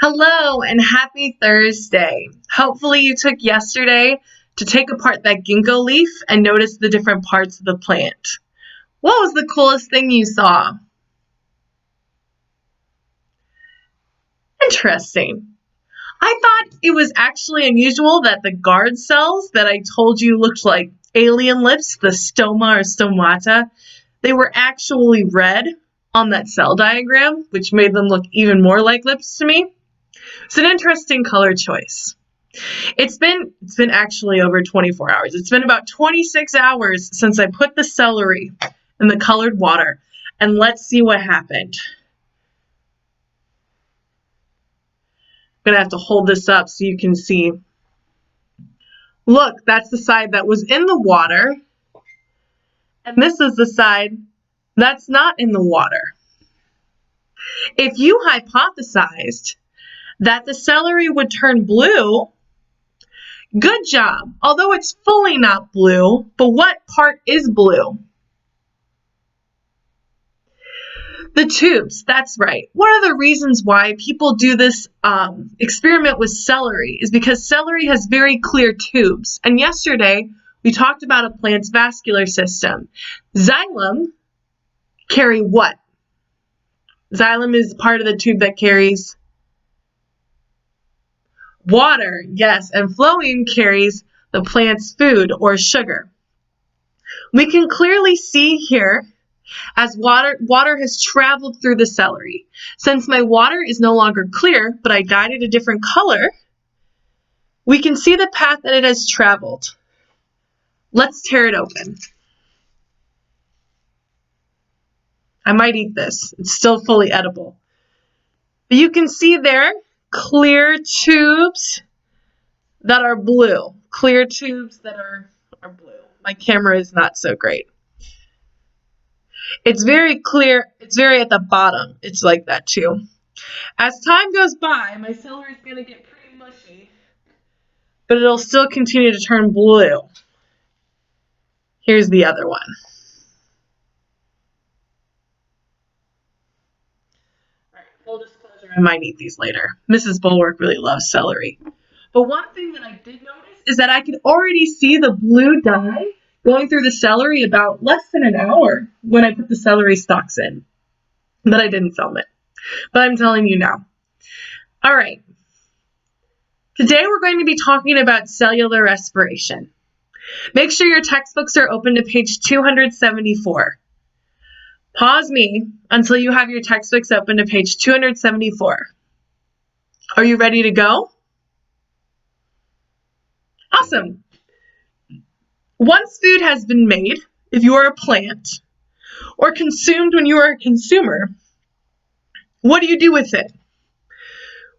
Hello and happy Thursday. Hopefully you took yesterday to take apart that ginkgo leaf and notice the different parts of the plant. What was the coolest thing you saw? Interesting. I thought it was actually unusual that the guard cells that I told you looked like alien lips, the stoma or stomata, they were actually red on that cell diagram, which made them look even more like lips to me. It's an interesting color choice. It's been actually over 24 hours. It's been about 26 hours since I put the celery in the colored water, and let's see what happened. I'm gonna have to hold this up so you can see. Look, that's the side that was in the water, and this is the side that's not in the water. If you hypothesized that the celery would turn blue, good job. Although it's fully not blue, but what part is blue? The tubes, that's right. One of the reasons why people do this experiment with celery is because celery has very clear tubes. And yesterday, we talked about a plant's vascular system. Xylem carry what? Xylem is part of the tube that carries water, yes, and phloem carries the plant's food or sugar. We can clearly see here as water has traveled through the celery. Since my water is no longer clear, but I dyed it a different color, we can see the path that it has traveled. Let's tear it open. I might eat this. It's still fully edible. But you can see there clear tubes that are blue. Clear tubes that are blue. My camera is not so great. It's very clear. It's very at the bottom. It's like that too. As time goes by, my celery is going to get pretty mushy, but it'll still continue to turn blue. Here's the other one. All right, full disclosure, I might eat these later. Mrs. Bulwark really loves celery. But one thing that I did notice is that I could already see the blue dye going through the celery about less than an hour when I put the celery stalks in. But I didn't film it. But I'm telling you now. All right. Today we're going to be talking about cellular respiration. Make sure your textbooks are open to page 274. Pause me until you have your textbooks open to page 274. Are you ready to go? Awesome. Once food has been made, if you are a plant, or consumed when you are a consumer, what do you do with it?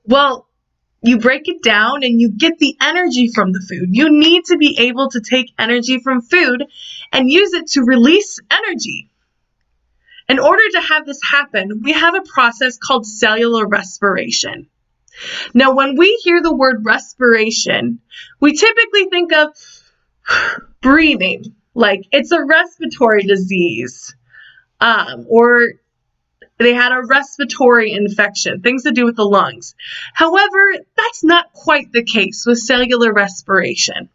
Well, you break it down and you get the energy from the food. You need to be able to take energy from food and use it to release energy. In order to have this happen, we have a process called cellular respiration. Now, when we hear the word respiration, we typically think of breathing, like it's a respiratory disease, or they had a respiratory infection, things to do with the lungs. However, that's not quite the case with cellular respiration.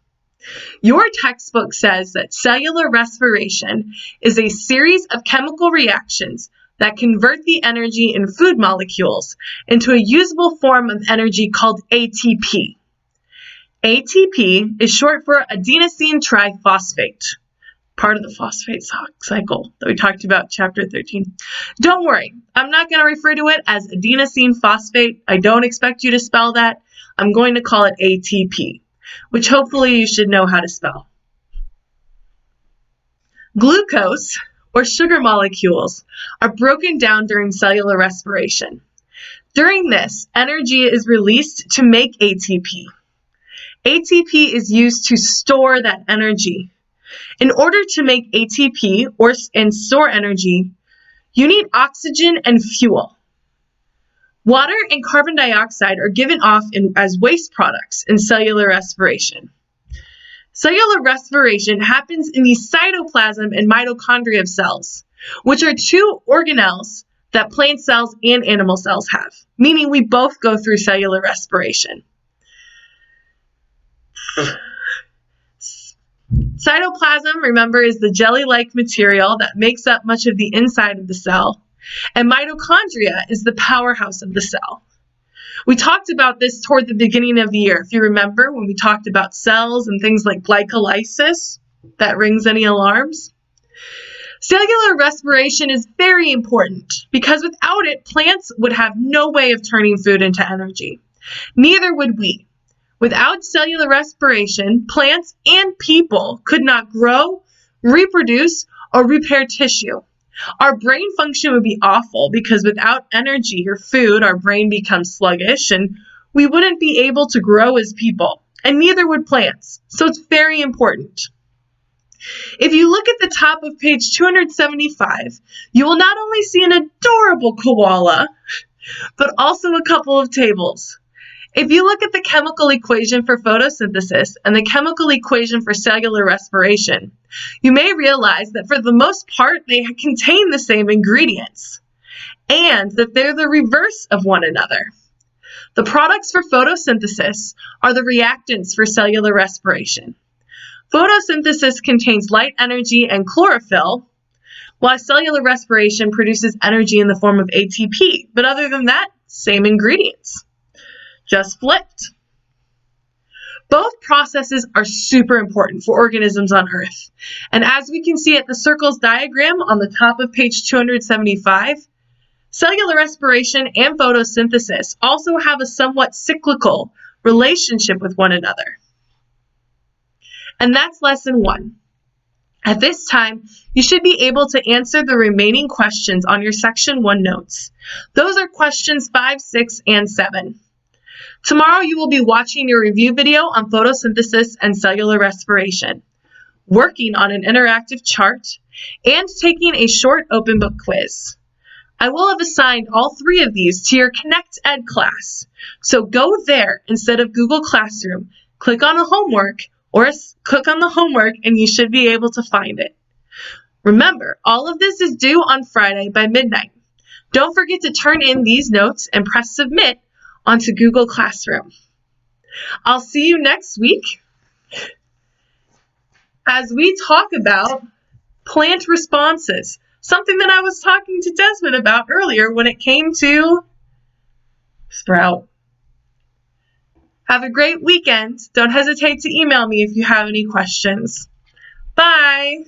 Your textbook says that cellular respiration is a series of chemical reactions that convert the energy in food molecules into a usable form of energy called ATP. ATP is short for adenosine triphosphate, part of the phosphate cycle that we talked about in chapter 13. Don't worry, I'm not going to refer to it as adenosine phosphate. I don't expect you to spell that. I'm going to call it ATP, which hopefully you should know how to spell. Glucose, or sugar molecules, are broken down during cellular respiration. During this, energy is released to make ATP. ATP is used to store that energy. In order to make ATP and store energy, you need oxygen and fuel. Water and carbon dioxide are given off as waste products in cellular respiration. Cellular respiration happens in the cytoplasm and mitochondria of cells, which are two organelles that plant cells and animal cells have, meaning we both go through cellular respiration. Cytoplasm, remember, is the jelly-like material that makes up much of the inside of the cell, and mitochondria is the powerhouse of the cell. We talked about this toward the beginning of the year, if you remember, when we talked about cells and things like glycolysis. That rings any alarms? Cellular respiration is very important because without it, plants would have no way of turning food into energy. Neither would we. Without cellular respiration, plants and people could not grow, reproduce, or repair tissue. Our brain function would be awful because without energy or food, our brain becomes sluggish and we wouldn't be able to grow as people, and neither would plants. So it's very important. If you look at the top of page 275, you will not only see an adorable koala, but also a couple of tables. If you look at the chemical equation for photosynthesis and the chemical equation for cellular respiration, you may realize that for the most part they contain the same ingredients and that they're the reverse of one another. The products for photosynthesis are the reactants for cellular respiration. Photosynthesis contains light energy and chlorophyll, while cellular respiration produces energy in the form of ATP. But other than that, same ingredients, just flipped. Both processes are super important for organisms on Earth. And as we can see at the circles diagram on the top of page 275, cellular respiration and photosynthesis also have a somewhat cyclical relationship with one another. And that's lesson 1. At this time, you should be able to answer the remaining questions on your section 1 notes. Those are questions 5, 6, and 7. Tomorrow you will be watching your review video on photosynthesis and cellular respiration, working on an interactive chart, and taking a short open book quiz. I will have assigned all 3 of these to your Connect Ed class, so go there instead of Google Classroom, click on the homework and you should be able to find it. Remember, all of this is due on Friday by midnight. Don't forget to turn in these notes and press submit onto Google Classroom. I'll see you next week as we talk about plant responses, something that I was talking to Desmond about earlier when it came to sprout. Have a great weekend. Don't hesitate to email me if you have any questions. Bye.